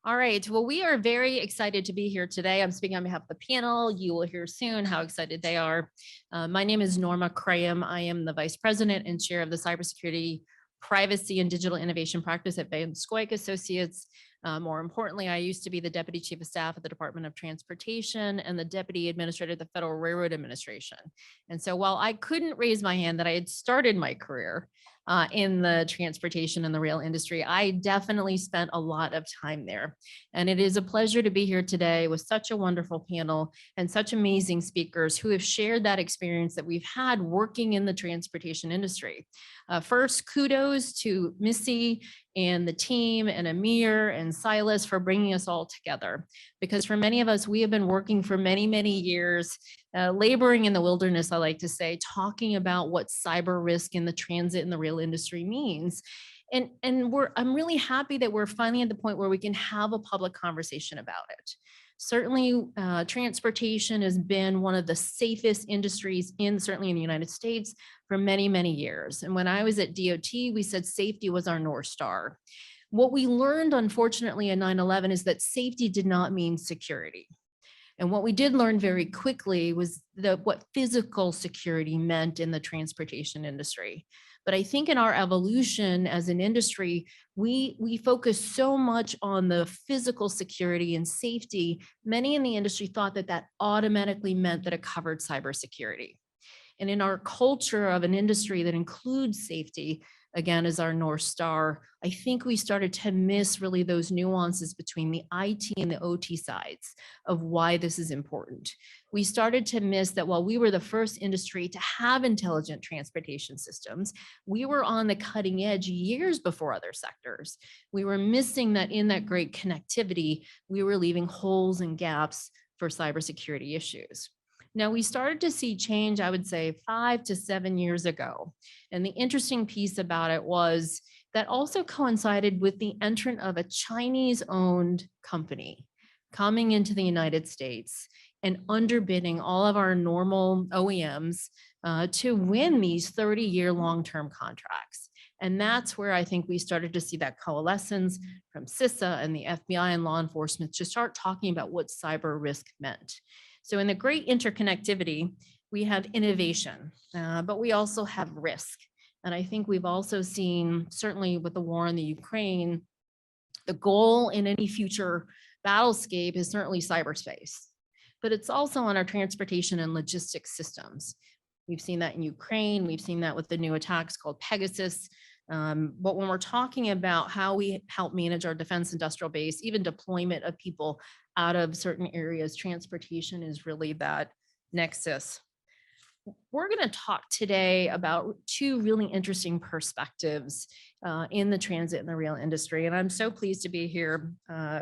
All right. Well, we are very excited to be here today. I'm speaking on behalf of the panel. You will hear soon how excited they are. My name is Norma Krayem. I am the Vice President and Chair of the Cybersecurity, Privacy, and Digital Innovation Practice at Scoyoc Associates. More importantly, I used to be the Deputy Chief of Staff at the Department of Transportation and the Deputy Administrator at the Federal Railroad Administration. And so while I couldn't raise my hand that I had started my career in the transportation and the rail industry, I definitely spent a lot of time there. And it is a pleasure to be here today with such a wonderful panel and such amazing speakers who have shared that experience that we've had working in the transportation industry. First, kudos to Missy and the team and Amir and Cylus for bringing us all together. Because for many of us, we have been working for many, many years, laboring in the wilderness, I like to say, talking about what cyber risk in the transit and the rail industry means. And I'm really happy that we're finally at the point where we can have a public conversation about it. Certainly, transportation has been one of the safest industries certainly in the United States for many, many years. And when I was at DOT, we said safety was our North Star. What we learned, unfortunately, in 9/11 is that safety did not mean security. And what we did learn very quickly was what physical security meant in the transportation industry. But I think in our evolution as an industry, we focus so much on the physical security and safety. Many in the industry thought that that automatically meant that it covered cybersecurity. And in our culture of an industry that includes safety, again, as our North Star, I think we started to miss really those nuances between the IT and the OT sides of why this is important. We started to miss that while we were the first industry to have intelligent transportation systems, we were on the cutting edge years before other sectors. We were missing that in that great connectivity, we were leaving holes and gaps for cybersecurity issues. Now, we started to see change, I would say 5 to 7 years ago. And the interesting piece about it was that also coincided with the entrant of a Chinese-owned company coming into the United States and underbidding all of our normal OEMs to win these 30-year long-term contracts. And that's where I think we started to see that coalescence from CISA and the FBI and law enforcement to start talking about what cyber risk meant. So in the great interconnectivity, we have innovation, but we also have risk. And I think we've also seen, certainly with the war in the Ukraine, the goal in any future battlescape is certainly cyberspace, but it's also on our transportation and logistics systems. We've seen that in Ukraine. We've seen that with the new attacks called Pegasus. But when we're talking about how we help manage our defense industrial base, even deployment of people out of certain areas, transportation is really that nexus. We're going to talk today about two really interesting perspectives in the transit and the rail industry. And I'm so pleased to be here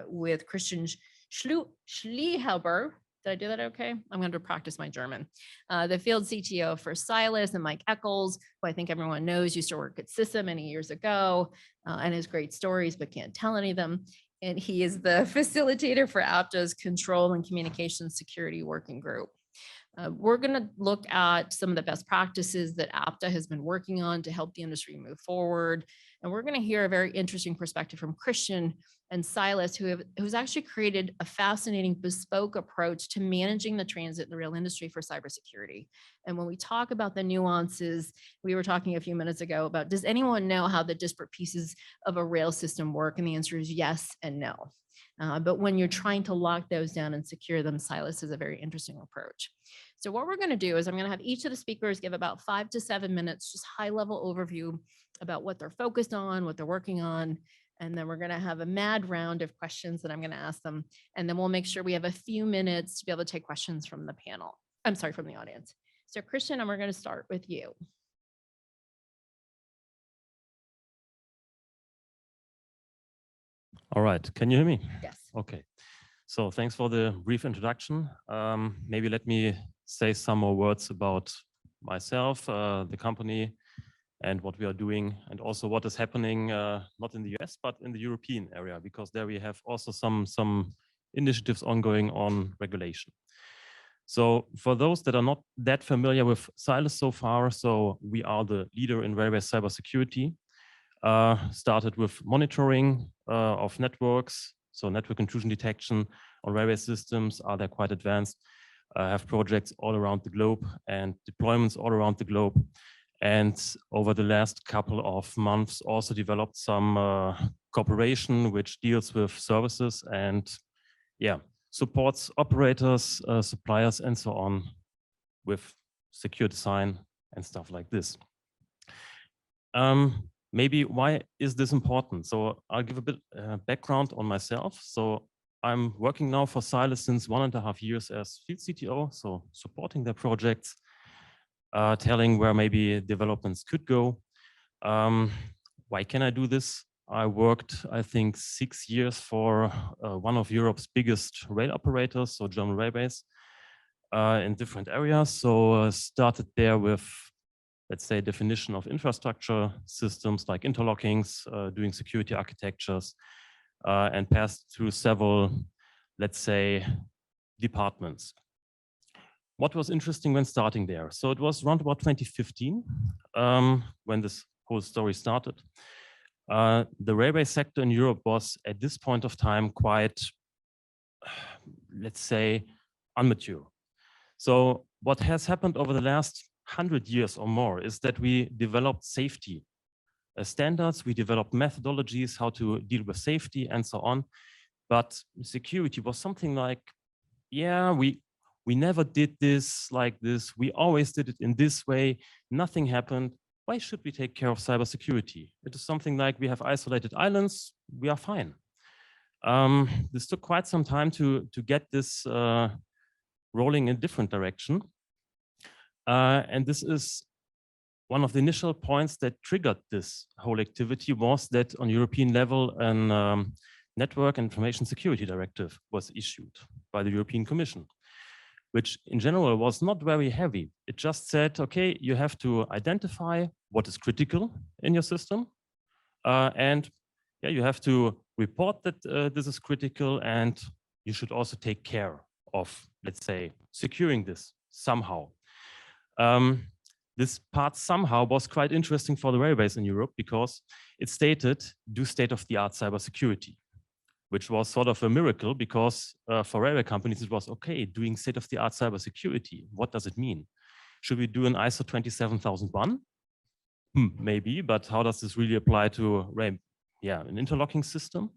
with Christian Schlehuber. Did I do that okay? I'm going to practice my German. The field CTO for Cylus, and Mike Echols, who I think everyone knows used to work at CISA many years ago and has great stories, but can't tell any of them. And he is the facilitator for APTA's Control and Communication Security Working Group. We're going to look at some of the best practices that APTA has been working on to help the industry move forward. And we're going to hear a very interesting perspective from Christian and Cylus, who's actually created a fascinating bespoke approach to managing the transit and the rail industry for cybersecurity. And when we talk about the nuances, we were talking a few minutes ago about, does anyone know how the disparate pieces of a rail system work? And the answer is yes and no. But when you're trying to lock those down and secure them, Cylus is a very interesting approach. So what we're going to do is I'm going to have each of the speakers give about 5 to 7 minutes, just high-level overview about what they're focused on, what they're working on. And then we're going to have a mad round of questions that I'm going to ask them. And then we'll make sure we have a few minutes to be able to take questions from the panel. I'm sorry, from the audience. So Christian, and we're going to start with you. All right, can you hear me? Yes. Okay, so thanks for the brief introduction. Maybe let me say some more words about myself, the company, and what we are doing, and also what is happening, not in the US, but in the European area, because there we have also some initiatives ongoing on regulation. So for those that are not that familiar with Cylus so far, so we are the leader in railway cybersecurity. Started with monitoring of networks, So network intrusion detection on railway systems are there quite advanced, have projects all around the globe and deployments all around the globe. And over the last couple of months also developed some cooperation which deals with services and supports operators, suppliers and so on with secure design and stuff like this. Maybe why is this important? So I'll give a bit background on myself. So I'm working now for Cylus since 1.5 years as field CTO, so supporting their projects, telling where maybe developments could go. Why can I do this? I worked, I think, 6 years for one of Europe's biggest rail operators, so German Railways, in different areas. So started there with, let's say, definition of infrastructure systems like interlockings, doing security architectures, and passed through several, let's say, departments. What was interesting when starting there? So it was around about 2015 when this whole story started. The railway sector in Europe was at this point of time quite, let's say, immature. So what has happened over the last 100 years or more is that we developed safety standards, we developed methodologies, how to deal with safety and so on. But security was something like, yeah, we never did this like this. We always did it in this way. Nothing happened. Why should we take care of cybersecurity? It is something like we have isolated islands. We are fine. This took quite some time to get this rolling in a different direction. And this is one of the initial points that triggered this whole activity was that on European level, an Network and Information Security Directive was issued by the European Commission, which in general was not very heavy. It just said, okay, you have to identify what is critical in your system. And yeah, you have to report that this is critical, and you should also take care of, let's say, securing this somehow. This part somehow was quite interesting for the railways in Europe because it stated, do state-of-the-art cybersecurity, which was sort of a miracle because for railway companies, it was okay, doing state-of-the-art cybersecurity. What does it mean? Should we do an ISO 27001? Maybe, but how does this really apply to an interlocking system?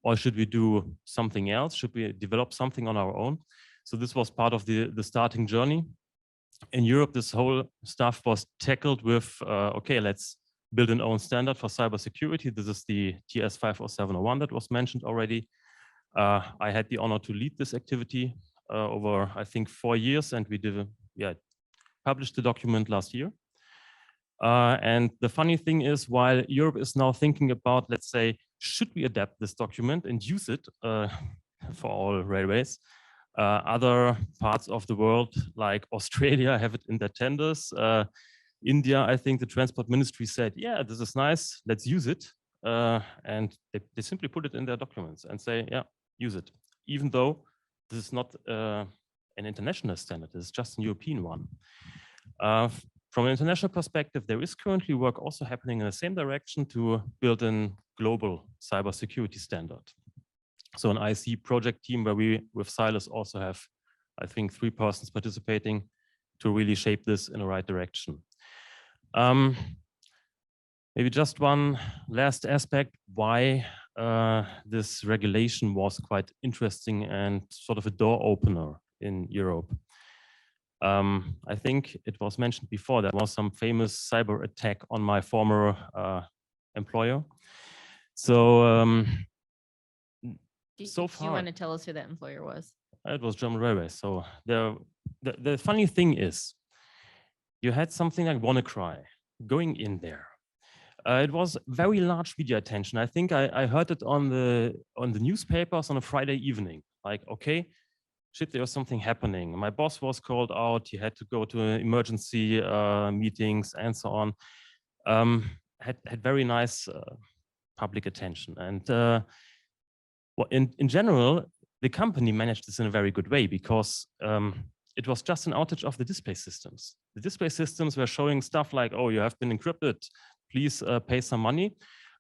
Or should we do something else? Should we develop something on our own? So this was part of the starting journey. In Europe, this whole stuff was tackled with, okay, let's build an own standard for cybersecurity. This is the TS 50701 that was mentioned already. I had the honor to lead this activity over, I think, 4 years, and we published the document last year. And the funny thing is, while Europe is now thinking about, let's say, should we adapt this document and use it for all railways? Other parts of the world, like Australia, have it in their tenders. India, I think the Transport Ministry said, yeah, this is nice, let's use it. And they simply put it in their documents and say, yeah, use it. Even though this is not an international standard, it's just a European one. From an international perspective, there is currently work also happening in the same direction to build a global cybersecurity standard. So an IC project team where we, with Cylus, also have, I think, 3 persons participating to really shape this in the right direction. Maybe just one last aspect, why this regulation was quite interesting and sort of a door opener in Europe. I think it was mentioned before, there was some famous cyber attack on my former employer. So, do you want to tell us who that employer was? It was German Railways. So the funny thing is, you had something like WannaCry going in there. It was very large media attention. I think I heard it on the newspapers on a Friday evening. Like, okay, shit, there was something happening. My boss was called out. He had to go to emergency meetings and so on. Had very nice public attention. And in general, the company managed this in a very good way because it was just an outage of the display systems. The display systems were showing stuff like, oh, you have been encrypted. Please pay some money.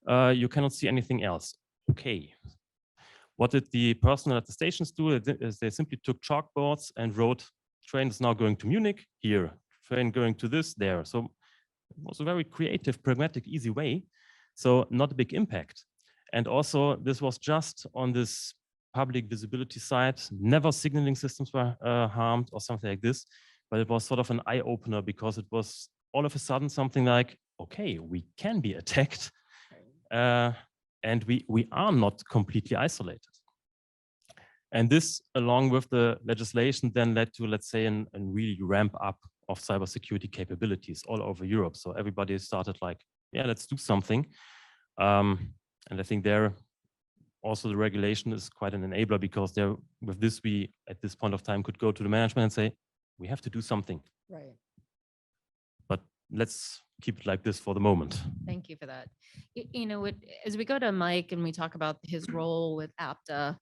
You cannot see anything else. Okay. What did the personnel at the stations do? They simply took chalkboards and wrote, train is now going to Munich, here, train going to this, there. So it was a very creative, pragmatic, easy way. So not a big impact. And also this was just on this public visibility side, never signaling systems were harmed or something like this, but it was sort of an eye opener because it was all of a sudden something like, okay, we can be attacked and we are not completely isolated. And this, along with the legislation, then led to, let's say, a really ramp up of cybersecurity capabilities all over Europe. So everybody started like, yeah, let's do something. And I think there also the regulation is quite an enabler because there, with this, we at this point of time could go to the management and say, we have to do something. Right. But let's keep it like this for the moment. Thank you for that. You know, as we go to Mike and we talk about his role with APTA,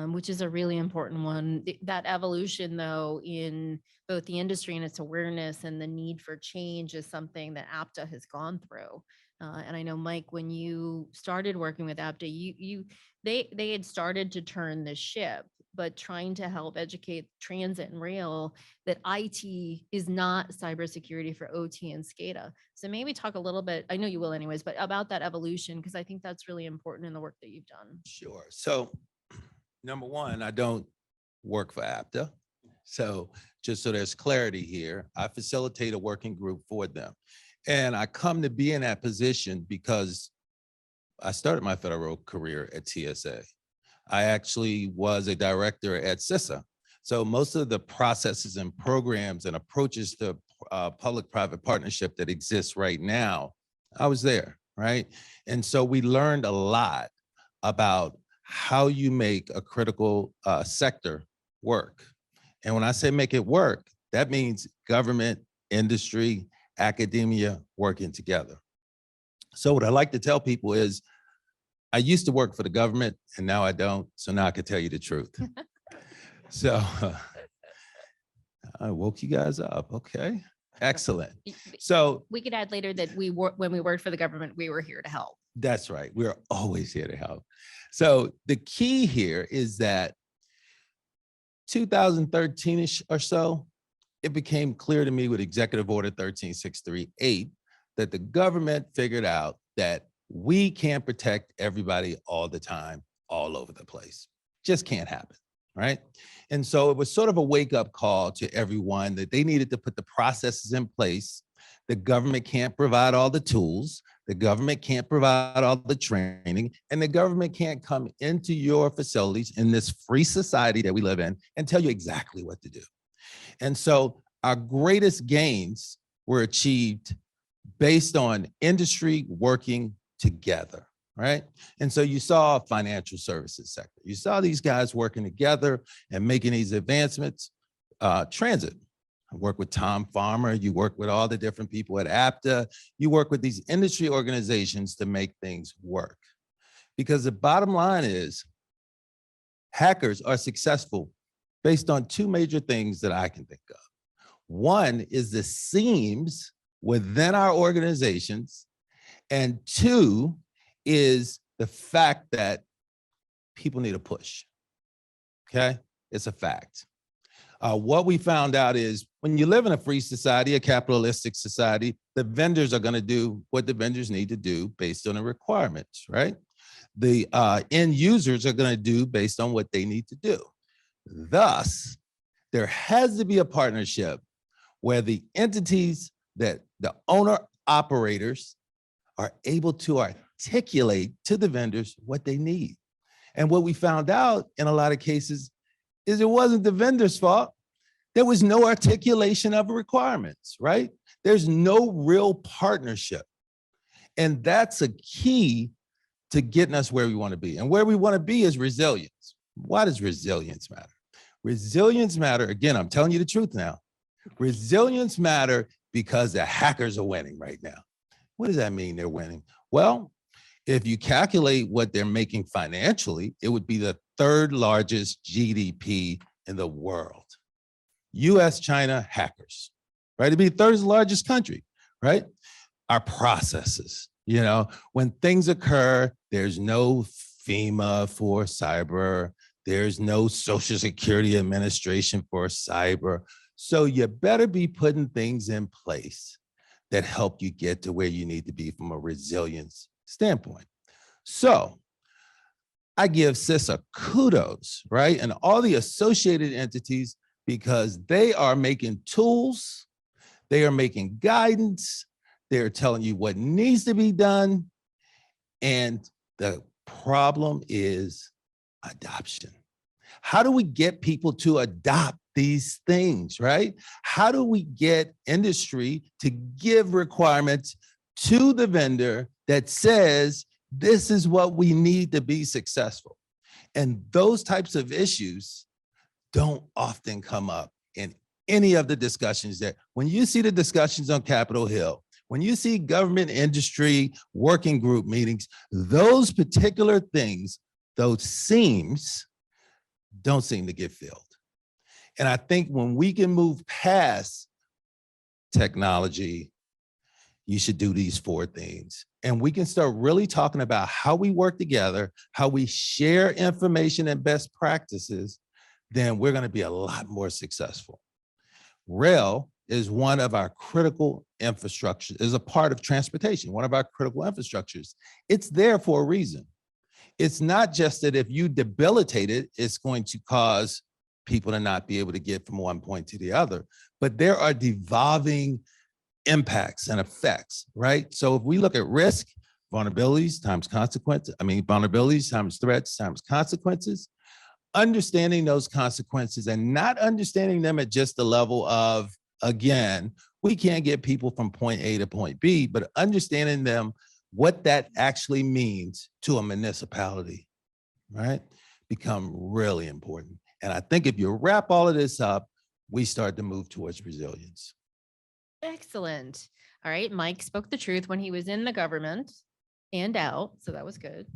which is a really important one. That evolution, though, in both the industry and its awareness and the need for change is something that APTA has gone through. And I know, Mike, when you started working with APTA, they had started to turn the ship, but trying to help educate transit and rail that IT is not cybersecurity for OT and SCADA. So maybe talk a little bit, I know you will anyways, but about that evolution, because I think that's really important in the work that you've done. Sure. So number one, I don't work for APTA. So just so there's clarity here, I facilitate a working group for them. And I come to be in that position because I started my federal career at TSA. I actually was a director at CISA. So most of the processes and programs and approaches to public-private partnership that exists right now, I was there, right? And so we learned a lot about how you make a critical sector work. And when I say make it work, that means government, industry, academia working together. So what I like to tell people is, I used to work for the government and now I don't, so now I can tell you the truth. So I woke you guys up, okay, excellent. So we could add later that when we worked for the government, we were here to help. That's right, we're always here to help. So the key here is that 2013-ish or so, it became clear to me with Executive Order 13638 that the government figured out that we can't protect everybody all the time, all over the place. Just can't happen, right? And so it was sort of a wake-up call to everyone that they needed to put the processes in place. The government can't provide all the tools. The government can't provide all the training, and the government can't come into your facilities in this free society that we live in and tell you exactly what to do. And so our greatest gains were achieved based on industry working together, right? And so you saw financial services sector. You saw these guys working together and making these advancements. Transit, I work with Tom Farmer. You work with all the different people at APTA. You work with these industry organizations to make things work. Because the bottom line is, hackers are successful based on two major things that I can think of. One is the seams within our organizations, and two is the fact that people need a push, okay? It's a fact. What we found out is when you live in a free society, a capitalistic society, the vendors are gonna do what the vendors need to do based on the requirements, right? The end users are gonna do based on what they need to do. Thus, there has to be a partnership where the entities that the owner operators are able to articulate to the vendors what they need. And what we found out in a lot of cases is it wasn't the vendor's fault. There was no articulation of requirements, right? There's no real partnership. And that's a key to getting us where we want to be. And where we want to be is resilience. Why does resilience matter? Resilience matter, again, I'm telling you the truth now. Resilience matter because the hackers are winning right now. What does that mean they're winning? Well, if you calculate what they're making financially, it would be the third largest GDP in the world. US, China, hackers, right? It'd be the third largest country, right? Our processes, you know, when things occur, there's no FEMA for cyber. There's no Social Security Administration for cyber. So you better be putting things in place that help you get to where you need to be from a resilience standpoint. So I give CISA kudos, right? And all the associated entities, because they are making tools, they are making guidance, they're telling you what needs to be done. And the problem is adoption. How do we get people to adopt these things, right? How do we get industry to give requirements to the vendor that says, this is what we need to be successful? And those types of issues don't often come up in any of the discussions that, when you see the discussions on Capitol Hill, when you see government industry working group meetings, those particular things, those seams, don't seem to get filled. And I think when we can move past technology, you should do these 4 things. And we can start really talking about how we work together, how we share information and best practices, then we're going to be a lot more successful. Rail is one of our critical infrastructure, is a part of transportation, one of our critical infrastructures. It's there for a reason. It's not just that if you debilitate it, it's going to cause people to not be able to get from one point to the other, but there are devolving impacts and effects, right? So if we look at risk, vulnerabilities times consequences, vulnerabilities times threats times consequences, understanding those consequences and not understanding them at just the level of, again, we can't get people from point A to point B, but understanding them, what that actually means to a municipality, right? Become really important. And I think if you wrap all of this up, we start to move towards resilience. Excellent. All right. Mike spoke the truth when he was in the government and out. So that was good.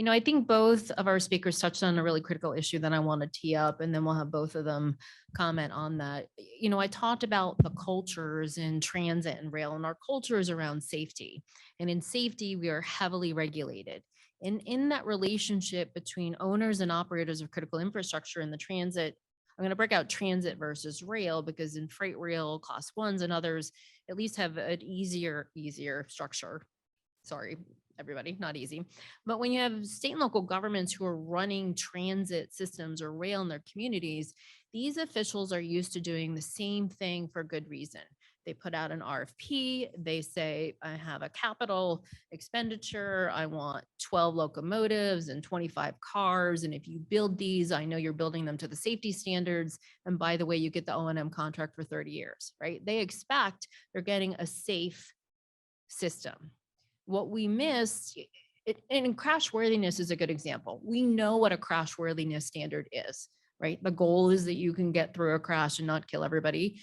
I think both of our speakers touched on a really critical issue that I want to tee up, and then we'll have both of them comment on that. I talked about the cultures in transit and rail, and our culture is around safety. And in safety, we are heavily regulated. And in that relationship between owners and operators of critical infrastructure in the transit, I'm going to break out transit versus rail, because in freight rail, class 1s and others at least have an easier structure. Sorry, everybody, not easy. But when you have state and local governments who are running transit systems or rail in their communities, these officials are used to doing the same thing for good reason. They put out an RFP. They say, I have a capital expenditure. I want 12 locomotives and 25 cars. And if you build these, I know you're building them to the safety standards. And by the way, you get the O&M contract for 30 years, right? They expect they're getting a safe system. What we miss, and crashworthiness is a good example. We know what a crashworthiness standard is, right? The goal is that you can get through a crash and not kill everybody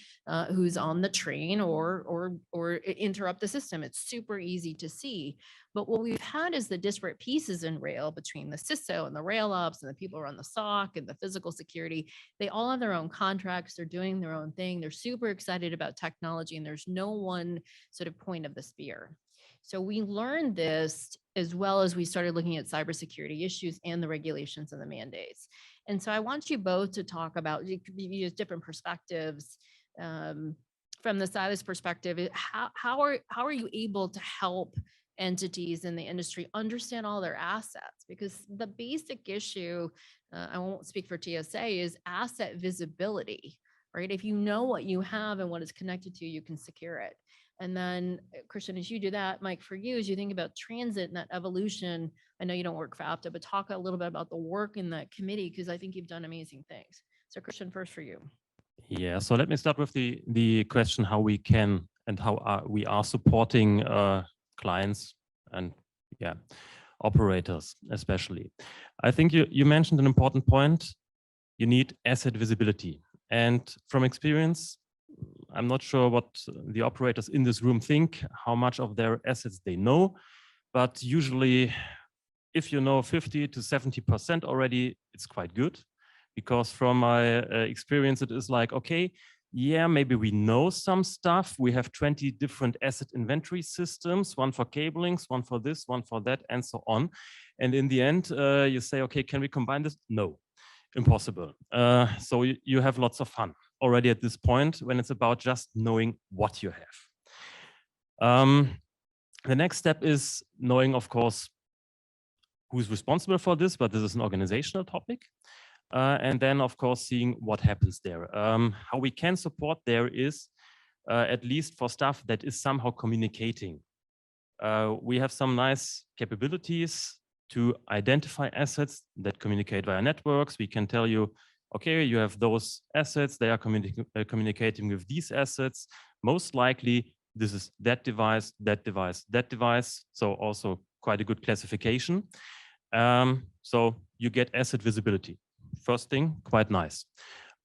who's on the train or interrupt the system. It's super easy to see. But what we've had is the disparate pieces in rail between the CISO and the rail ops and the people who run the SOC and the physical security. They all have their own contracts. They're doing their own thing. They're super excited about technology, and there's no one sort of point of the spear. So we learned this as well as we started looking at cybersecurity issues and the regulations and the mandates. And so I want you both to talk about, you could use different perspectives. From the Cylus perspective, how are you able to help entities in the industry understand all their assets? Because the basic issue, I won't speak for TSA, is asset visibility, right? If you know what you have and what it's connected to, you can secure it. And then, Christian, as you do that, Mike, for you, as you think about transit and that evolution, I know you don't work for APTA, but talk a little bit about the work in that committee, because I think you've done amazing things. So Christian, first for you. Yeah, so let me start with the question how we can and how we are supporting clients and operators especially. I think you mentioned an important point. You need asset visibility. And from experience, I'm not sure what the operators in this room think, how much of their assets they know, but usually if you know 50 to 70% already, it's quite good. Because from my experience, it is like, okay, yeah, maybe we know some stuff. We have 20 different asset inventory systems, one for cablings, one for this, one for that, and so on. And in the end, you say, okay, can we combine this? No, impossible. So you have lots of fun already at this point when it's about just knowing what you have. The next step is knowing, of course, who's responsible for this, but this is an organizational topic. And then, of course, seeing what happens there. How we can support there is, at least for stuff that is somehow communicating. We have some nice capabilities to identify assets that communicate via networks. We can tell you, okay, you have those assets, they are communicating with these assets. Most likely, this is that device, that device, that device. So also quite a good classification. So you get asset visibility. First thing, quite nice.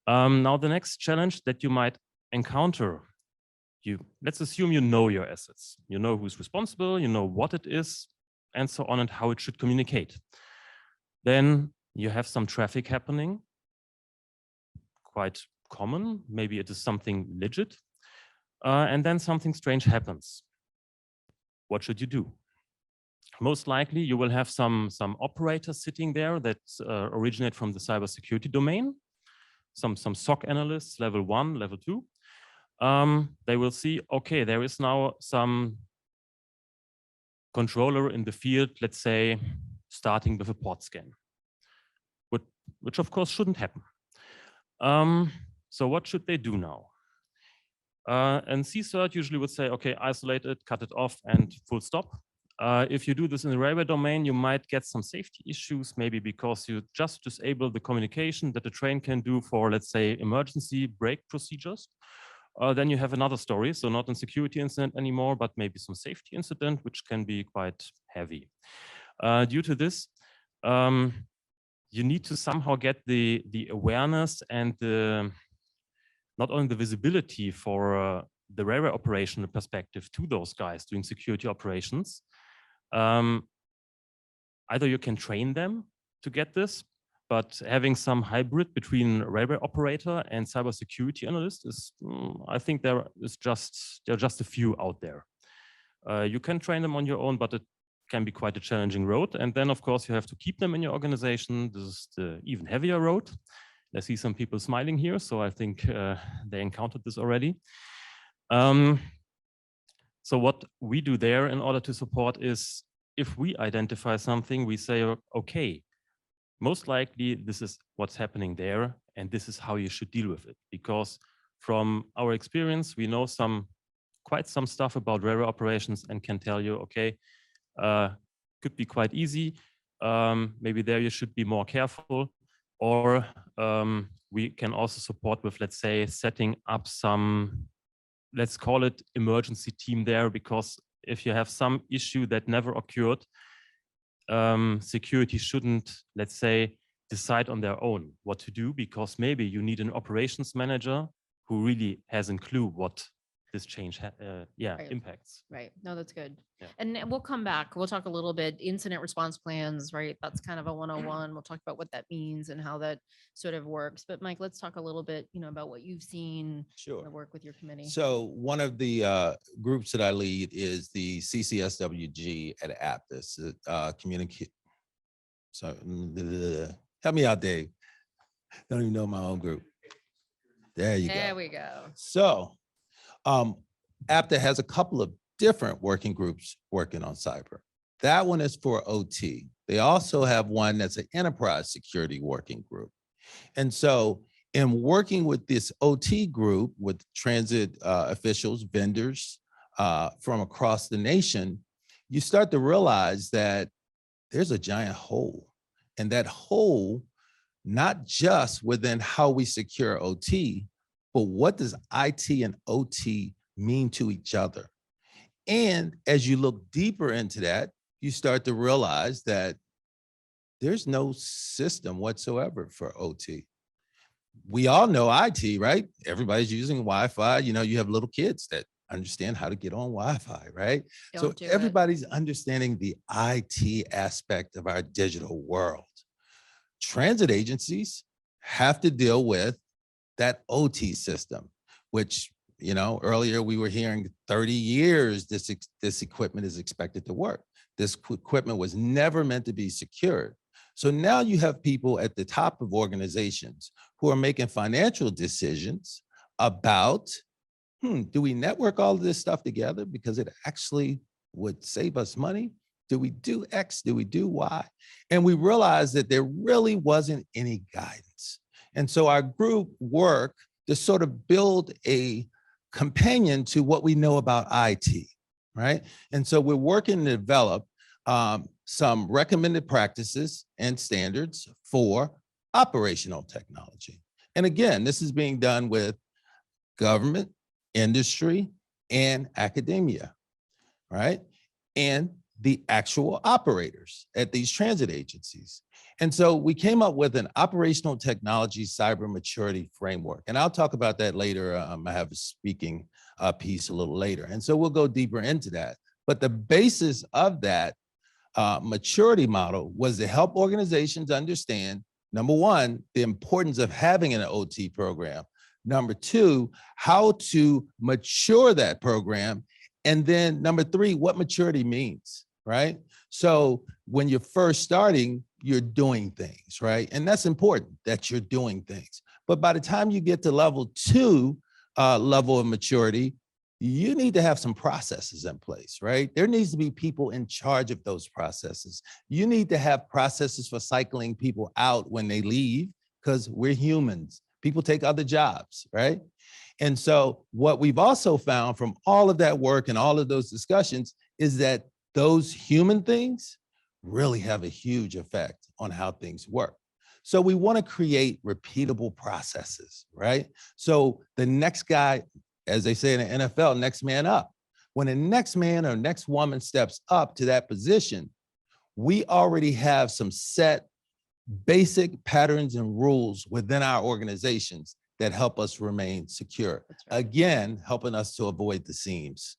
Now the next challenge that you might encounter, let's assume you know your assets. You know who's responsible, you know what it is, and so on, and how it should communicate. Then you have some traffic happening, quite common. Maybe it is something legit. And then something strange happens. What should you do? Most likely, you will have some operators sitting there that originate from the cybersecurity domain, some SOC analysts, level 1, level 2. They will see, okay, there is now some controller in the field, let's say, starting with a port scan, which of course shouldn't happen. So what should they do now? And CCERT usually would say, okay, isolate it, cut it off, and full stop. If you do this in the railway domain, you might get some safety issues, maybe because you just disable the communication that the train can do for, let's say, emergency brake procedures. Then you have another story, so not a security incident anymore, but maybe some safety incident, which can be quite heavy. Due to this, you need to somehow get the awareness and not only the visibility for the railway operational perspective to those guys doing security operations. Either you can train them to get this, but having some hybrid between railway operator and cybersecurity analyst is, I think there are just a few out there. You can train them on your own, but it can be quite a challenging road. And then, of course, you have to keep them in your organization. This is the even heavier road. I see some people smiling here, so I think they encountered this already. So what we do there in order to support is, if we identify something, we say, okay, most likely this is what's happening there, and this is how you should deal with it. Because from our experience, we know quite some stuff about railway operations and can tell you, okay, could be quite easy. Maybe there you should be more careful. Or we can also support with, let's say, setting up some, let's call it emergency team there, because if you have some issue that never occurred, security shouldn't, let's say, decide on their own what to do, because maybe you need an operations manager who really has a clue what this change impacts. Right. No, that's good. Yeah. And we'll come back. We'll talk a little bit incident response plans, right? That's kind of a 101. We'll talk about what that means and how that sort of works. But Mike, let's talk a little bit, about what you've seen. Sure. Work with your committee. So one of the groups that I lead is the CCSWG at APTA. So help me out, Dave. Don't even know my own group. There you go. There we go. So APTA has a couple of different working groups working on cyber. That one is for OT. They also have one that's an enterprise security working group. And so in working with this OT group with transit officials, vendors from across the nation, you start to realize that there's a giant hole. And that hole, not just within how we secure OT, but what does IT and OT mean to each other? And as you look deeper into that, you start to realize that there's no system whatsoever for OT. We all know IT, right? Everybody's using Wi-Fi. You have little kids that understand how to get on Wi-Fi, right? So everybody's understanding the IT aspect of our digital world. Transit agencies have to deal with that OT system. which, earlier we were hearing 30 years this equipment is expected to work. This equipment was never meant to be secured. So now you have people at the top of organizations who are making financial decisions about, do we network all of this stuff together because it actually would save us money? Do we do X? Do we do Y? And we realized that there really wasn't any guidance. And so our group worked to sort of build a companion to what we know about IT, right? And so we're working to develop some recommended practices and standards for operational technology. And again, this is being done with government, industry, and academia, right? And the actual operators at these transit agencies. And so we came up with an operational technology cyber maturity framework. And I'll talk about that later. I have a speaking piece a little later. And so we'll go deeper into that. But the basis of that maturity model was to help organizations understand, number one, the importance of having an OT program. Number two, how to mature that program. And then number three, what maturity means, right? So when you're first starting, you're doing things, right? And that's important that you're doing things. But by the time you get to level two level of maturity, you need to have some processes in place, right? There needs to be people in charge of those processes. You need to have processes for cycling people out when they leave, because we're humans. People take other jobs, right? And so what we've also found from all of that work and all of those discussions is that those human things really have a huge effect on how things work. So we want to create repeatable processes, right? So the next guy, as they say in the NFL, next man up. When the next man or next woman steps up to that position, we already have some set basic patterns and rules within our organizations that help us remain secure. Right. Again, helping us to avoid the seams.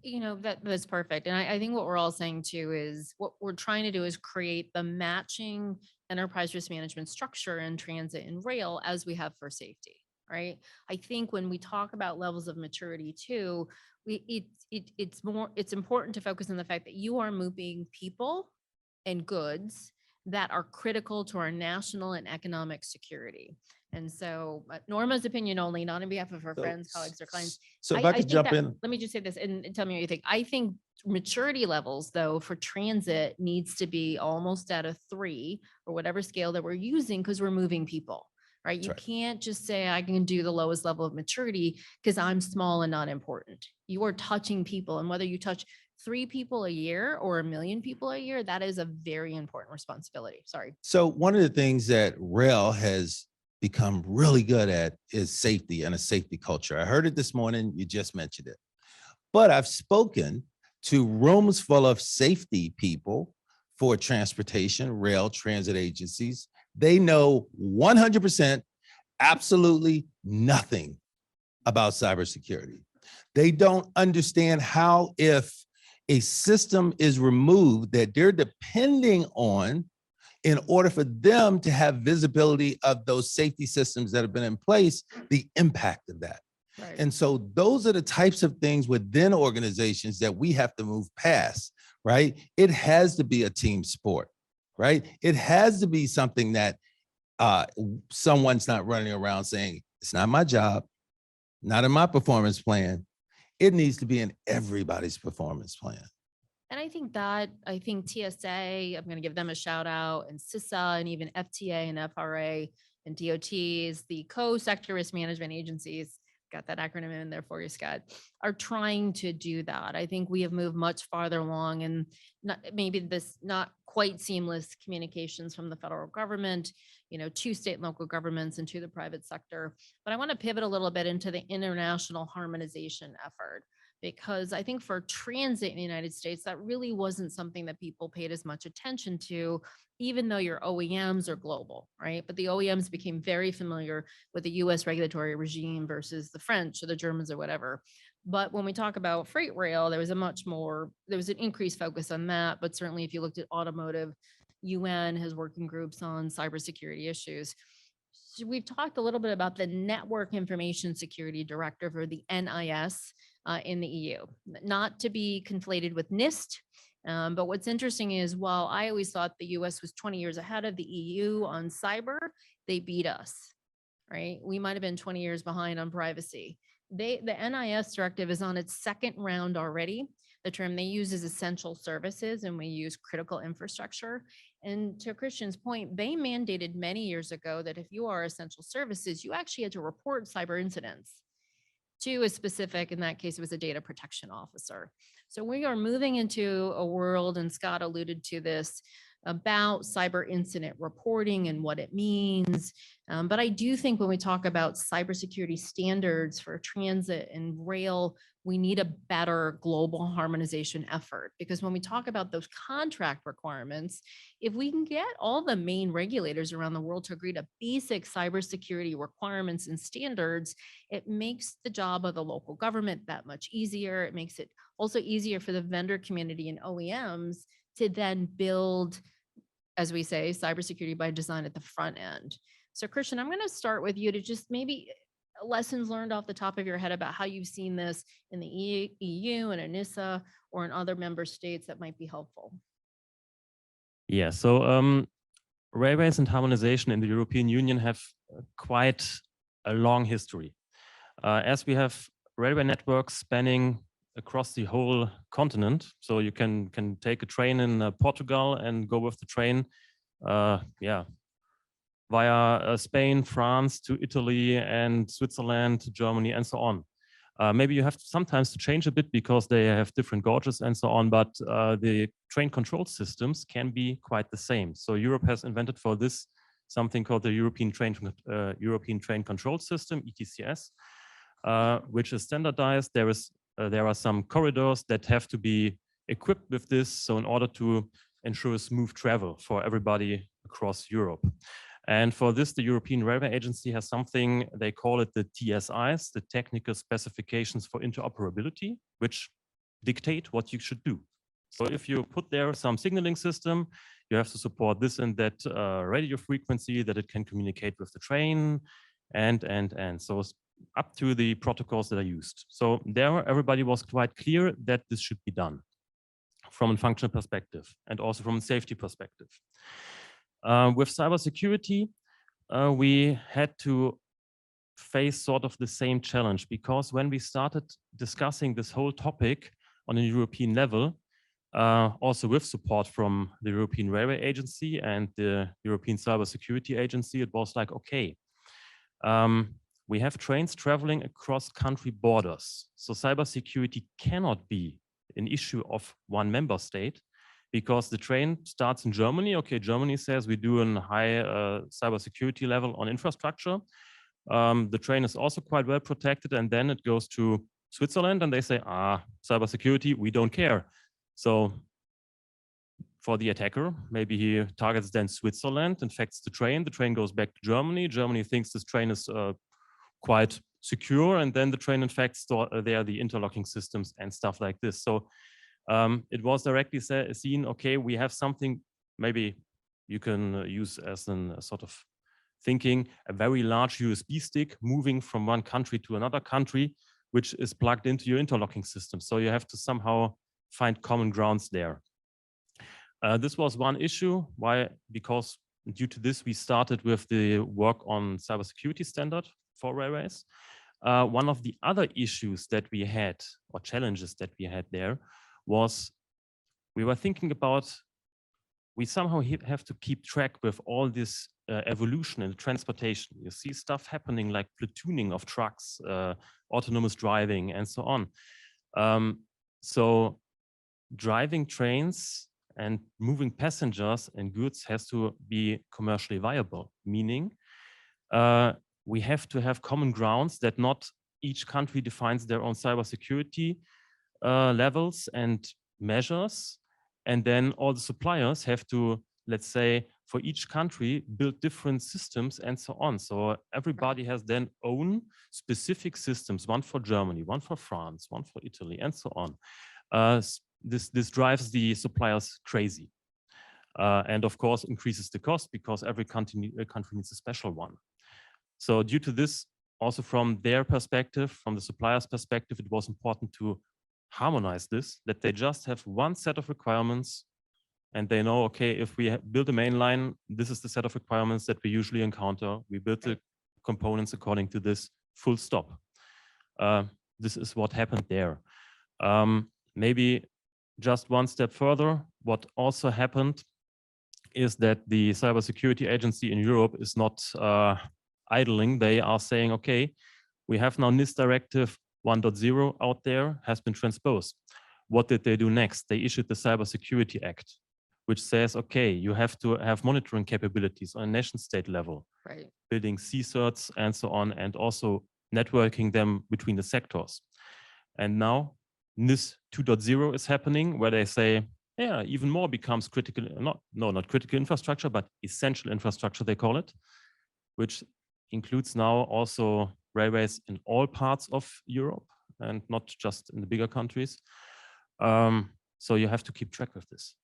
That's perfect. And I think what we're all saying too is what we're trying to do is create the matching enterprise risk management structure in transit and rail as we have for safety, right? I think when we talk about levels of maturity too, it's important to focus on the fact that you are moving people and goods that are critical to our national and economic security. And so Norma's opinion only, not on behalf of her friends, colleagues, or clients. So if I could think jump that- in. Let me just say this and tell me what you think. I think maturity levels though for transit needs to be almost at a 3 or whatever scale that we're using because we're moving people, right? You right. can't just say I can do the lowest level of maturity because I'm small and not important. You are touching people, and whether you touch 3 people a year or 1 million people a year, that is a very important responsibility. Sorry. So one of the things that rail has become really good at is safety and a safety culture. I heard it this morning, you just mentioned it. But I've spoken to rooms full of safety people for transportation, rail, transit agencies. They know 100% absolutely nothing about cybersecurity. They don't understand how, if a system is removed that they're depending on in order for them to have visibility of those safety systems that have been in place, the impact of that. Right. And so those are the types of things within organizations that we have to move past, right? It has to be a team sport, right? It has to be something that someone's not running around saying, it's not my job, not in my performance plan. It needs to be in everybody's performance plan. And I think TSA, I'm going to give them a shout out, and CISA, and even FTA and FRA and DOTs, the co-sector risk management agencies, got that acronym in there for you, Scott, are trying to do that. I think we have moved much farther along, and maybe this not quite seamless communications from the federal government, to state and local governments and to the private sector. But I want to pivot a little bit into the international harmonization effort, because I think for transit in the United States, that really wasn't something that people paid as much attention to, even though your OEMs are global, right? But the OEMs became very familiar with the US regulatory regime versus the French or the Germans or whatever. But when we talk about freight rail, there was an increased focus on that. But certainly if you looked at automotive, UN has working groups on cybersecurity issues. So we've talked a little bit about the Network Information Security Directive, or the NIS, in the EU, not to be conflated with NIST. But what's interesting is, while I always thought the US was 20 years ahead of the EU on cyber, they beat us, right? We might have been 20 years behind on privacy. The NIS directive is on its second round already. The term they use is essential services, and we use critical infrastructure. And to Christian's point, they mandated many years ago that if you are essential services, you actually had to report cyber incidents to a specific, in that case, it was a data protection officer. So we are moving into a world, and Scott alluded to this, about cyber incident reporting and what it means. But I do think when we talk about cybersecurity standards for transit and rail, we need a better global harmonization effort, because when we talk about those contract requirements, if we can get all the main regulators around the world to agree to basic cybersecurity requirements and standards, it makes the job of the local government that much easier. It makes it also easier for the vendor community and OEMs to then build, as we say, cybersecurity by design at the front end. So Christian, I'm going to start with you to just maybe lessons learned off the top of your head about how you've seen this in the EU and ENISA or in other member states that might be helpful. Yeah, so railways and harmonization in the European Union have quite a long history. As we have railway networks spanning across the whole continent, so you can take a train in Portugal and go with the train, via Spain, France to Italy and Switzerland to Germany and so on. Maybe you have to sometimes to change a bit because they have different gauges and so on, but the train control systems can be quite the same. So Europe has invented for this something called the European Train Control System, ETCS, which is standardized. There are some corridors that have to be equipped with this, so in order to ensure smooth travel for everybody across Europe. And for this, the European Railway Agency has something, they call it the TSIs, the Technical Specifications for Interoperability, which dictate what you should do. So if you put there some signaling system, you have to support this and that radio frequency, that it can communicate with the train, and so up to the protocols that are used. So there, everybody was quite clear that this should be done from a functional perspective and also from a safety perspective. With cybersecurity, we had to face sort of the same challenge, because when we started discussing this whole topic on a European level, also with support from the European Railway Agency and the European Cybersecurity Agency, it was like, okay, we have trains traveling across country borders. So cybersecurity cannot be an issue of one member state, because the train starts in Germany. Okay, Germany says we do a high cybersecurity level on infrastructure. The train is also quite well protected, and then it goes to Switzerland and they say, cybersecurity, we don't care. So for the attacker, maybe he targets then Switzerland, infects the train goes back to Germany. Germany thinks this train is quite secure, and then the train infects there the interlocking systems and stuff like this. So it was directly seen, okay, we have something maybe you can use as a sort of thinking, a very large USB stick moving from one country to another country, which is plugged into your interlocking system. So you have to somehow find common grounds there. This was one issue. Why? Because due to this, we started with the work on cybersecurity standard for railways. One of the other issues that we had, or challenges that we had there, was we were thinking about, we somehow have to keep track with all this evolution in transportation. You see stuff happening like platooning of trucks, autonomous driving, and so on. So driving trains and moving passengers and goods has to be commercially viable, meaning we have to have common grounds that not each country defines their own cybersecurity levels and measures, and then all the suppliers have to, let's say, for each country, build different systems and so on. So everybody has then own specific systems, one for Germany, one for France, one for Italy, and so on. This drives the suppliers crazy, and of course increases the cost, because every country needs a special one. So due to this, also from their perspective, from the supplier's perspective, it was important to harmonize this, that they just have one set of requirements and they know, okay, if we build a main line, this is the set of requirements that we usually encounter. We build the components according to this, full stop. This is what happened there. Maybe just one step further, what also happened is that the Cybersecurity Agency in Europe is not idling. They are saying, okay, we have now NIST Directive 1.0 out there, has been transposed. What did they do next? They issued the Cybersecurity Act, which says, okay, you have to have monitoring capabilities on a nation state level, Right. building CSIRTs and so on, and also networking them between the sectors. And now NIST 2.0 is happening, where they say, yeah, even more becomes critical, not critical infrastructure, but essential infrastructure, they call it, which includes now also railways in all parts of Europe and not just in the bigger countries. So you have to keep track of this.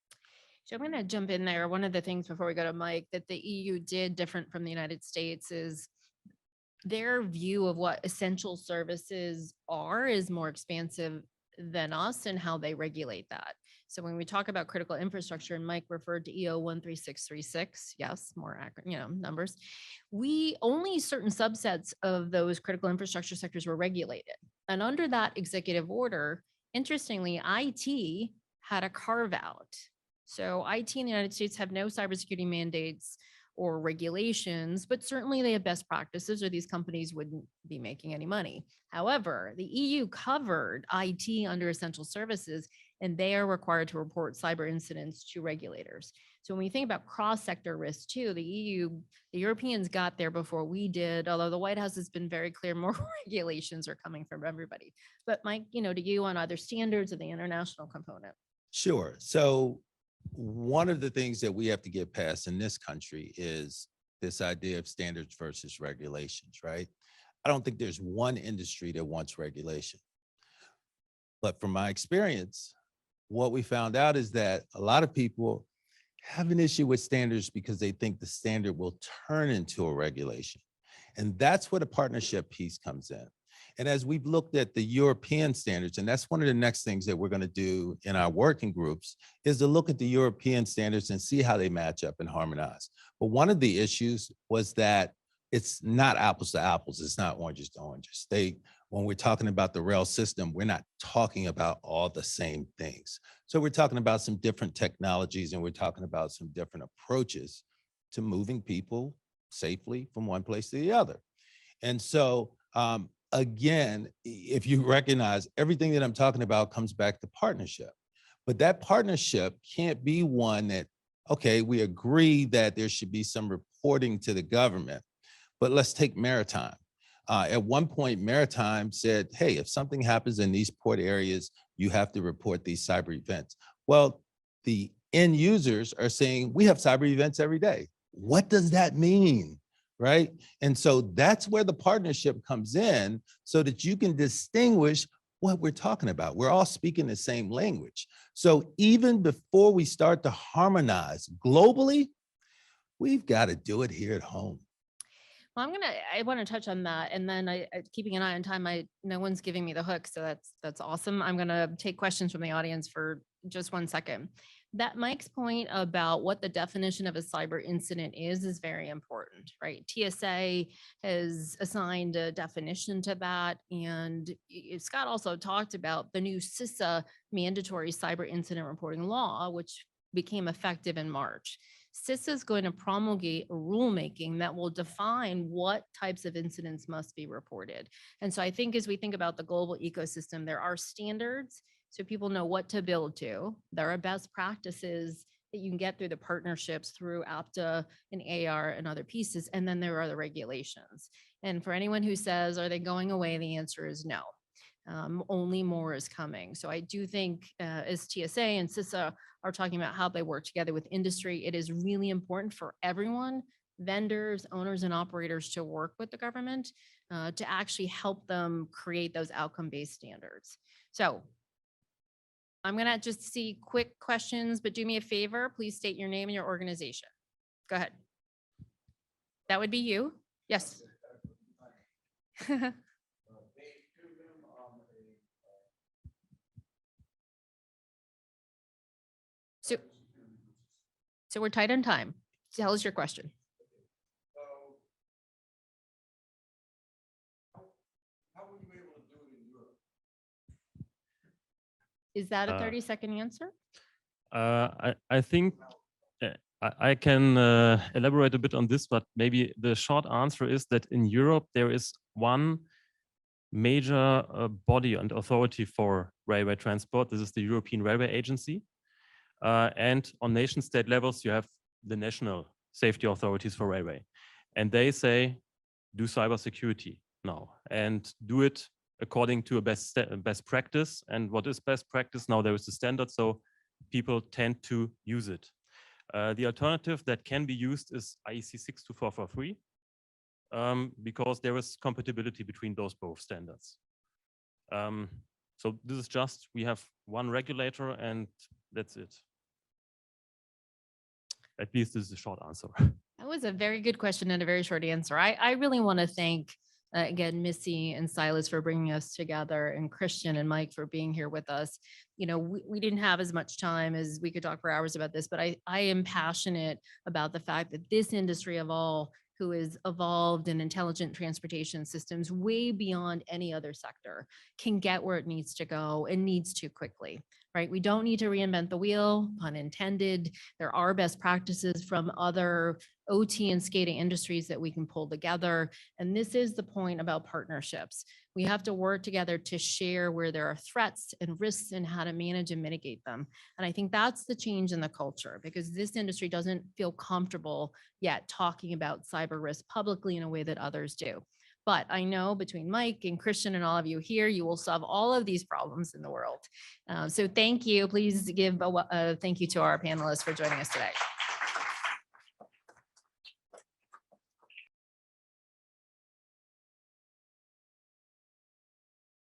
So I'm going to jump in there. One of the things before we go to Mike that the EU did different from the United States is their view of what essential services are is more expansive than us and how they regulate that. So when we talk about critical infrastructure, and Mike referred to EO 13636, yes, more accurate, numbers. We only certain subsets of those critical infrastructure sectors were regulated. And under that executive order, interestingly, IT had a carve out. So IT in the United States have no cybersecurity mandates or regulations, but certainly they have best practices or these companies wouldn't be making any money. However, the EU covered IT under essential services and they are required to report cyber incidents to regulators. So when we think about cross-sector risk too, the Europeans got there before we did, although the White House has been very clear, more regulations are coming from everybody. But Mike, to you on either standards or the international component. Sure. So one of the things that we have to get past in this country is this idea of standards versus regulations, right? I don't think there's one industry that wants regulation. But from my experience, what we found out is that a lot of people have an issue with standards because they think the standard will turn into a regulation. And that's where the partnership piece comes in. And as we've looked at the European standards, and that's one of the next things that we're going to do in our working groups, is to look at the European standards and see how they match up and harmonize. But one of the issues was that it's not apples to apples. It's not oranges to oranges. When we're talking about the rail system, we're not talking about all the same things. So we're talking about some different technologies and we're talking about some different approaches to moving people safely from one place to the other. And so, again, if you recognize everything that I'm talking about comes back to partnership, but that partnership can't be one that, okay, we agree that there should be some reporting to the government, but let's take maritime. At one point, maritime said, hey, if something happens in these port areas, you have to report these cyber events. Well, the end users are saying, we have cyber events every day. What does that mean? Right? And so that's where the partnership comes in so that you can distinguish what we're talking about. We're all speaking the same language. So even before we start to harmonize globally, we've got to do it here at home. Well, I want to touch on that. And then keeping an eye on time, no one's giving me the hook. So that's awesome. I'm going to take questions from the audience for just 1 second. That Mike's point about what the definition of a cyber incident is very important, right? TSA has assigned a definition to that. And Scott also talked about the new CISA mandatory cyber incident reporting law, which became effective in March. CISA is going to promulgate a rulemaking that will define what types of incidents must be reported. And so I think as we think about the global ecosystem, there are standards so people know what to build to. There are best practices that you can get through the partnerships through APTA and AR and other pieces. And then there are the regulations. And for anyone who says, are they going away? The answer is no. Only more is coming. So I do think as TSA and CISA are talking about how they work together with industry, it is really important for everyone, vendors, owners, and operators to work with the government to actually help them create those outcome-based standards. So I'm going to just see quick questions, but do me a favor, please state your name and your organization. Go ahead. That would be you. Yes. So, so we're tight on time. Tell us your question. Is that a 30-second answer? I think I can elaborate a bit on this, but maybe the short answer is that in Europe, there is one major body and authority for railway transport. This is the European Railway Agency. And on nation state levels, you have the national safety authorities for railway. And they say, do cybersecurity now and do it according to a best practice. And what is best practice? Now there is a standard, so people tend to use it. The alternative that can be used is IEC 62443, because there is compatibility between those both standards. So this is just, we have one regulator and that's it. At least this is a short answer. That was a very good question and a very short answer. I really want to thank, again, Missy and Cylus for bringing us together, and Christian and Mike for being here with us. You know, we didn't have as much time as we could talk for hours about this, but I am passionate about the fact that this industry of all who is evolved in intelligent transportation systems way beyond any other sector can get where it needs to go and needs to quickly, right? We don't need to reinvent the wheel, pun intended. There are best practices from other OT and SCADA industries that we can pull together. And this is the point about partnerships. We have to work together to share where there are threats and risks and how to manage and mitigate them. And I think that's the change in the culture, because this industry doesn't feel comfortable yet talking about cyber risk publicly in a way that others do. But I know between Mike and Christian and all of you here, you will solve all of these problems in the world. So thank you. Please give a thank you to our panelists for joining us today.